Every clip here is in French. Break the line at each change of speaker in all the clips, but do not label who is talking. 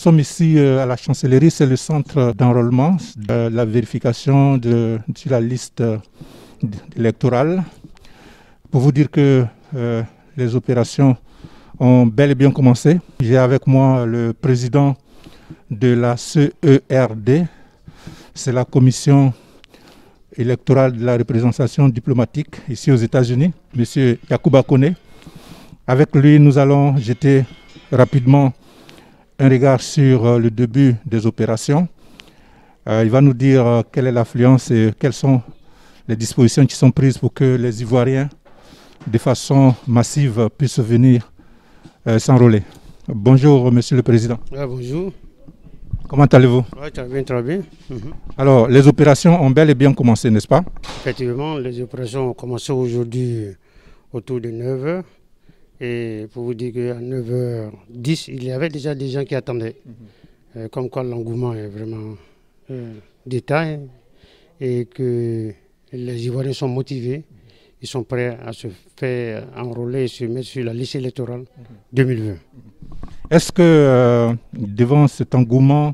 sommes ici à la chancellerie, c'est le centre d'enrôlement, la vérification sur la liste électorale. Pour vous dire que les opérations ont bel et bien commencé. J'ai avec moi le président de la CERD, c'est la commission électorale de la représentation diplomatique ici aux États-Unis, M. Yacouba Koné. Avec lui, nous allons jeter rapidement un regard sur le début des opérations. Il va nous dire quelle est l'affluence et quelles sont les dispositions qui sont prises pour que les Ivoiriens, de façon massive, puissent venir s'enrôler. Bonjour, Monsieur le Président.
Bonjour.
Comment allez-vous?
Très bien, très bien.
Alors, les opérations ont bel et bien commencé, n'est-ce pas?
Effectivement, les opérations ont commencé aujourd'hui autour de 9h. Et pour vous dire qu'à 9h10, il y avait déjà des gens qui attendaient. Comme quoi l'engouement est vraiment détaillé et que les Ivoiriens sont motivés. Ils sont prêts à se faire enrôler et se mettre sur la liste électorale 2020.
Est-ce que devant cet engouement,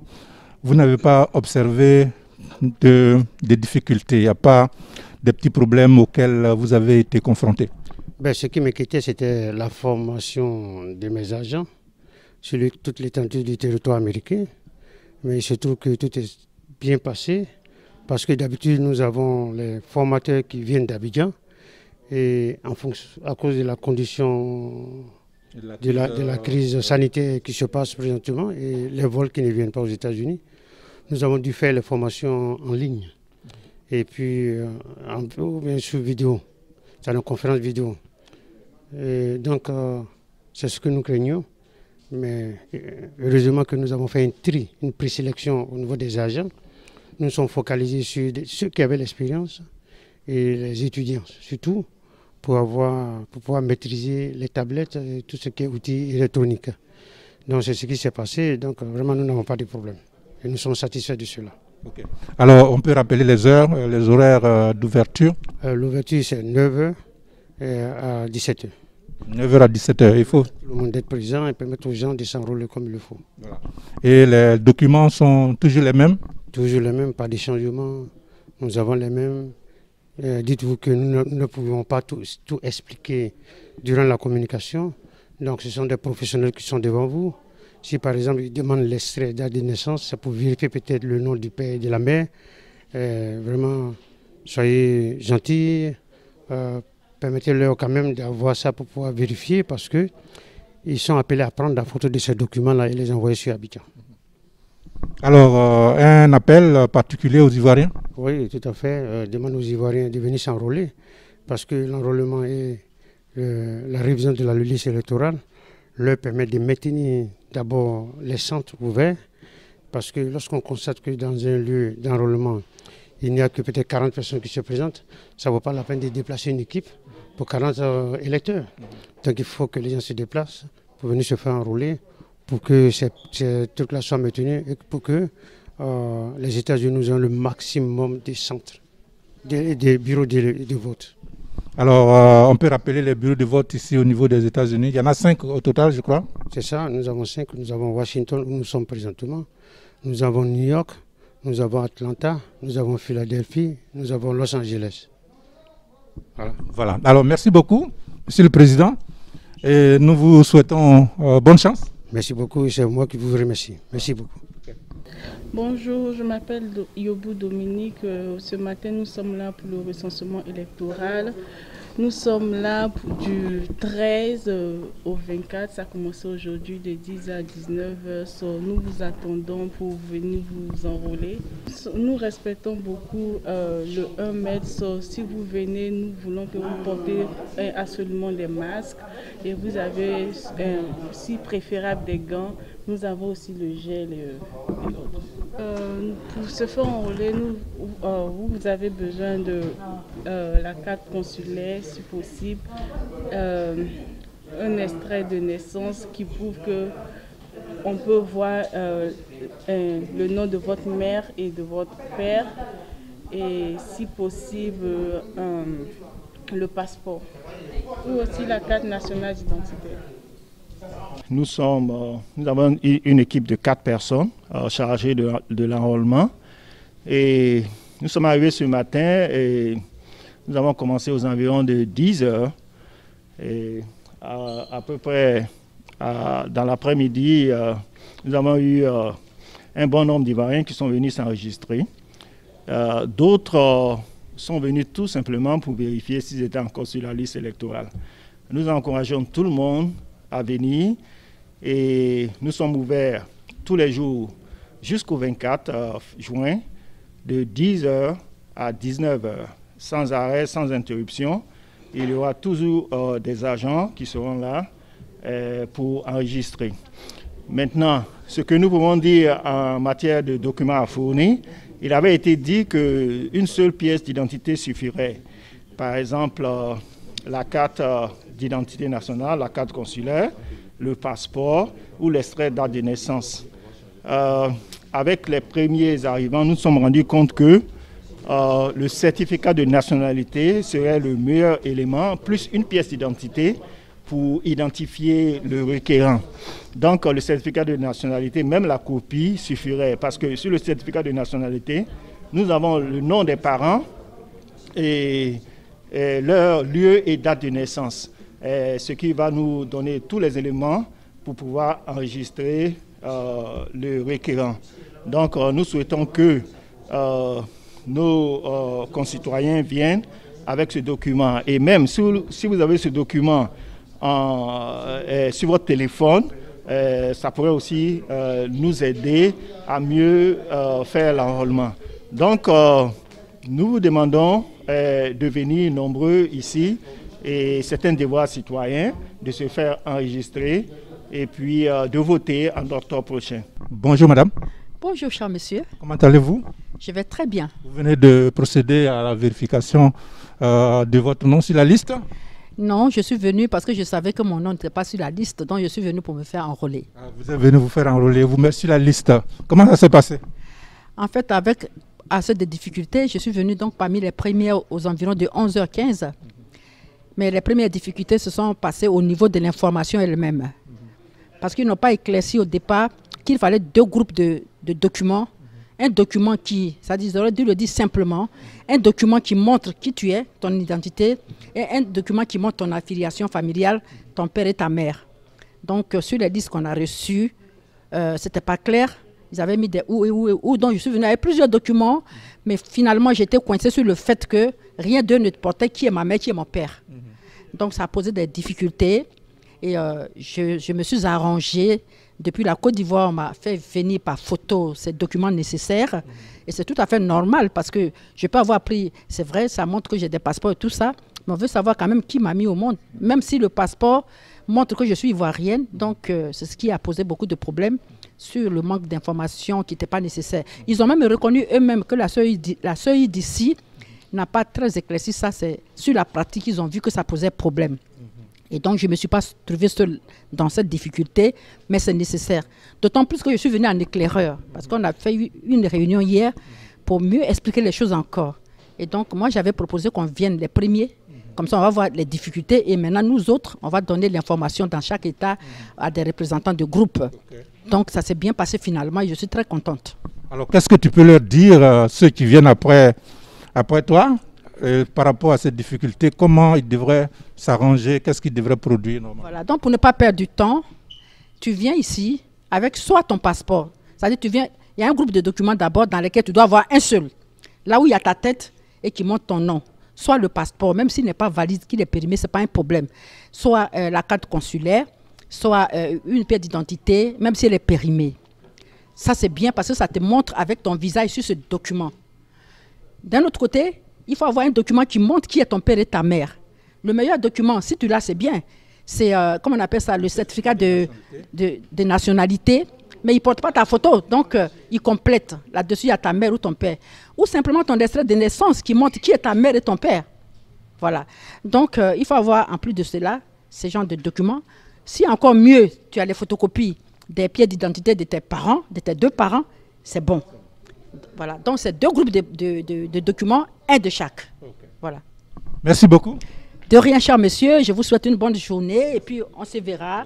vous n'avez pas observé des difficultés? Il n'y a pas des petits problèmes auxquels vous avez été confrontés?
Ce qui m'inquiétait, c'était la formation de mes agents sur toute l'étendue du territoire américain. Mais il se trouve que tout est bien passé parce que d'habitude, nous avons les formateurs qui viennent d'Abidjan. Et à cause de la condition de la crise sanitaire qui se passe présentement et les vols qui ne viennent pas aux États-Unis, nous avons dû faire les formations en ligne. Et puis, un peu bien sur vidéo, c'est une conférence vidéo. Et donc, c'est ce que nous craignons. Mais heureusement que nous avons fait une présélection au niveau des agents. Nous sommes focalisés sur ceux qui avaient l'expérience et les étudiants, surtout. Pour pouvoir maîtriser les tablettes et tout ce qui est outils électroniques. Donc c'est ce qui s'est passé, donc vraiment nous n'avons pas de problème. Et nous sommes satisfaits de cela.
Okay. Alors on peut rappeler les heures, les horaires d'ouverture?
L'ouverture c'est 9h à 17h.
9h à 17h, il faut?
Tout le monde est présent et permettre aux gens de s'enrôler comme il le faut.
Voilà. Et les documents sont toujours les mêmes?
Toujours les mêmes, pas de changement. Nous avons les mêmes. Dites-vous que nous ne pouvons pas tout expliquer durant la communication. Donc ce sont des professionnels qui sont devant vous. Si par exemple ils demandent l'extrait date de naissance, c'est pour vérifier peut-être le nom du père et de la mère. Vraiment, soyez gentils. Permettez-leur quand même d'avoir ça pour pouvoir vérifier parce qu'ils sont appelés à prendre la photo de ces documents-là et les envoyer sur Abidjan.
Alors, un appel particulier aux Ivoiriens?
Oui, tout à fait. Demande aux Ivoiriens de venir s'enrôler parce que l'enrôlement et la révision de la liste électorale leur permet de maintenir d'abord les centres ouverts parce que lorsqu'on constate que dans un lieu d'enrôlement, il n'y a que peut-être 40 personnes qui se présentent, ça ne vaut pas la peine de déplacer une équipe pour 40 électeurs. Donc il faut que les gens se déplacent pour venir se faire enrôler, pour que ces trucs-là soient maintenus et pour que les États-Unis ont le maximum des centres, des bureaux de vote.
Alors, on peut rappeler les bureaux de vote ici au niveau des États-Unis. Il y en a 5 au total, je crois.
C'est ça, nous avons 5. Nous avons Washington, où nous sommes présentement. Nous avons New York, nous avons Atlanta, nous avons Philadelphie, nous avons Los Angeles.
Voilà. Alors, merci beaucoup, Monsieur le Président. Et nous vous souhaitons bonne chance.
Merci beaucoup, c'est moi qui vous remercie. Merci beaucoup.
Bonjour, je m'appelle Yobou Dominique. Ce matin, nous sommes là pour le recensement électoral. Nous sommes là du 13 au 24. Ça a commencé aujourd'hui de 10 à 19h. Nous vous attendons pour venir vous enrôler. Nous respectons beaucoup le 1 mètre. Si vous venez, nous voulons que vous portez absolument des masques. Et vous avez, si préférable, des gants. Nous avons aussi le gel et autres. Pour se faire enrôler, vous avez besoin de la carte consulaire, si possible, un extrait de naissance qui prouve que on peut voir le nom de votre mère et de votre père, et si possible, le passeport, ou aussi la carte nationale d'identité.
nous avons une équipe de 4 personnes chargées de l'enrôlement. Et nous sommes arrivés ce matin et nous avons commencé aux environs de 10 heures. Et à peu près dans l'après-midi, nous avons eu un bon nombre d'Ivoiriens qui sont venus s'enregistrer. D'autres sont venus tout simplement pour vérifier s'ils étaient encore sur la liste électorale. Nous encourageons tout le monde à venir et nous sommes ouverts tous les jours jusqu'au 24 juin de 10h à 19h, sans arrêt, sans interruption. Il y aura toujours des agents qui seront là pour enregistrer. Maintenant, ce que nous pouvons dire en matière de documents à fournir, il avait été dit qu'une seule pièce d'identité suffirait. Par exemple, la carte d'identité nationale, la carte consulaire, le passeport ou l'extrait de date de naissance. Avec les premiers arrivants, nous nous sommes rendus compte que le certificat de nationalité serait le meilleur élément, plus une pièce d'identité pour identifier le requérant. Donc le certificat de nationalité, même la copie suffirait, parce que sur le certificat de nationalité, nous avons le nom des parents et leur lieu et date de naissance, ce qui va nous donner tous les éléments pour pouvoir enregistrer le requérant. Donc nous souhaitons que nos concitoyens viennent avec ce document. Et même si vous avez ce document sur votre téléphone, ça pourrait aussi nous aider à mieux faire l'enrôlement. Donc nous vous demandons de venir nombreux ici, et c'est un devoir citoyen de se faire enregistrer et puis de voter en octobre prochain.
Bonjour madame.
Bonjour cher monsieur.
Comment allez-vous?
Je vais très bien.
Vous venez de procéder à la vérification de votre nom sur la liste?
Non, je suis venu parce que je savais que mon nom n'était pas sur la liste, donc je suis venu pour me faire enrôler.
Vous êtes venu vous faire enrôler, vous mettre sur la liste. Comment ça s'est passé?
En fait, avec assez de difficultés, je suis venu donc parmi les premières aux environs de 11h15. Mais les premières difficultés se sont passées au niveau de l'information elle-même. Parce qu'ils n'ont pas éclairci au départ qu'il fallait 2 groupes de documents. Un document qui, c'est-à-dire, ils auraient dû le dire simplement, un document qui montre qui tu es, ton identité, et un document qui montre ton affiliation familiale, ton père et ta mère. Donc, sur les listes qu'on a reçues, ce n'était pas clair. Ils avaient mis des où. Donc, je suis venu avec plusieurs documents, mais finalement, j'étais coincé sur le fait que rien d'eux ne portait qui est ma mère, qui est mon père. Donc, ça a posé des difficultés. Et je me suis arrangée. Depuis la Côte d'Ivoire, on m'a fait venir par photo ces documents nécessaires. Et c'est tout à fait normal parce que je peux avoir pris, c'est vrai, ça montre que j'ai des passeports et tout ça, mais on veut savoir quand même qui m'a mis au monde. Même si le passeport montre que je suis ivoirienne, donc c'est ce qui a posé beaucoup de problèmes sur le manque d'informations qui n'était pas nécessaire. Ils ont même reconnu eux-mêmes que la CEI d'ici n'a pas très éclairci ça. C'est sur la pratique qu'ils ont vu que ça posait problème. Et donc, je ne me suis pas trouvée seule dans cette difficulté, mais c'est nécessaire. D'autant plus que je suis venue en éclaireur, parce qu'on a fait une réunion hier pour mieux expliquer les choses encore. Et donc, moi, j'avais proposé qu'on vienne les premiers, comme ça, on va voir les difficultés. Et maintenant, nous autres, on va donner l'information dans chaque État à des représentants de groupes. Donc, ça s'est bien passé finalement et je suis très contente. Alors,
qu'est-ce que tu peux leur dire, ceux qui viennent après toi? Par rapport à cette difficulté, comment ils devraient s'arranger, qu'est-ce qu'ils devraient produire normalement?
Voilà, donc pour ne pas perdre du temps, tu viens ici avec soit ton passeport, c'est-à-dire tu viens, il y a un groupe de documents d'abord dans lesquels tu dois avoir un seul, là où il y a ta tête et qui montre ton nom, soit le passeport, même s'il n'est pas valide, qu'il est périmé, ce n'est pas un problème, soit la carte consulaire, soit une pièce d'identité, même si elle est périmée. Ça c'est bien parce que ça te montre avec ton visage sur ce document. D'un autre côté, il faut avoir un document qui montre qui est ton père et ta mère. Le meilleur document, si tu l'as, c'est bien. C'est, comment on appelle ça, le certificat de nationalité. Mais il ne porte pas ta photo, donc il complète. Là-dessus, il y a ta mère ou ton père. Ou simplement ton extrait de naissance qui montre qui est ta mère et ton père. Voilà. Donc, il faut avoir, en plus de cela, ces genres de documents. Si encore mieux, tu as les photocopies des pièces d'identité de tes parents, de tes 2 parents, c'est bon. Voilà, donc c'est 2 groupes de documents, un de chaque. Okay. Voilà.
Merci beaucoup.
De rien, cher monsieur, je vous souhaite une bonne journée et puis on se verra.